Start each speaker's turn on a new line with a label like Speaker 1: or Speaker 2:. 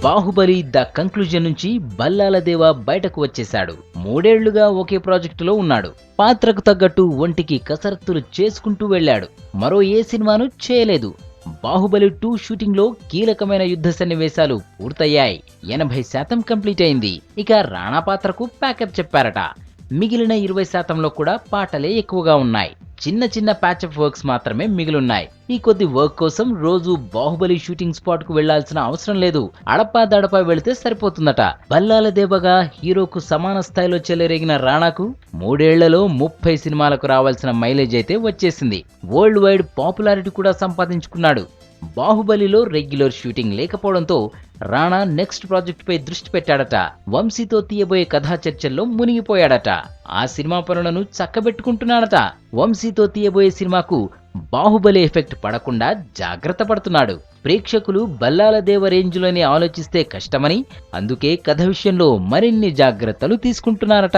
Speaker 1: Baahubali the conclusion నుంచి బల్లాల దేవ బయటకు వచ్చేశాడు. 3 ఏళ్లుగా ఒకే ప్రాజెక్టులో ఉన్నాడు. పాత్రకు తగ్గట్టు ఒంటికి కసరత్తులు చేసుకుంటూ వెళ్ళాడు. మరో ఏ సినిమాను చేయలేదు. బాహుబలి 2 షూటింగ్ లో కీలకమైన యుద్ధ సన్నివేశాలు పూర్తయ్యాయి. 80% కంప్లీట్ అయింది. ఇక రాణా పాత్రకు ప్యాకప్ చెప్పారట. మిగిలిన 20%లో కూడా పాటలే ఎక్కువగా ఉన్నాయి. చిన్న చిన్న ప్యాచప్ వర్క్స్ మాత్రమే మిగిలున్నాయి. ఈ కొద్ది వర్క్ కోసం రోజు బాహుబలి షూటింగ్ స్పాట్ కు వెళ్లాల్సిన అవసరం లేదు. అడపా దడపా వెళితే సరిపోతుందట. బల్లాల దేవగా హీరోకు సమాన స్థాయిలో చెలరేగిన రాణాకు 3 ఏళ్లలో 30 సినిమాలకు రావాల్సిన మైలేజ్ అయితే వచ్చేసింది. వరల్డ్ వైడ్ పాపులారిటీ కూడా సంపాదించుకున్నాడు. బాహుబలిలో రెగ్యులర్ షూటింగ్ లేకపోవడంతో రాణా నెక్స్ట్ ప్రాజెక్ట్ పై దృష్టి పెట్టాడట. వంశీతో తీయబోయే కథా చర్చల్లో మునిగిపోయాడట. ఆ సినిమా పనులను చక్కబెట్టుకుంటున్నాడట. వంశీతో తీయబోయే సినిమాకు బాహుబలి ఎఫెక్ట్ పడకుండా జాగ్రత్త పడుతున్నాడు. ప్రేక్షకులు బల్లాల దేవ రేంజ్లోనే ఆలోచిస్తే కష్టమని, అందుకే కథ విషయంలో మరిన్ని జాగ్రత్తలు తీసుకుంటున్నారట.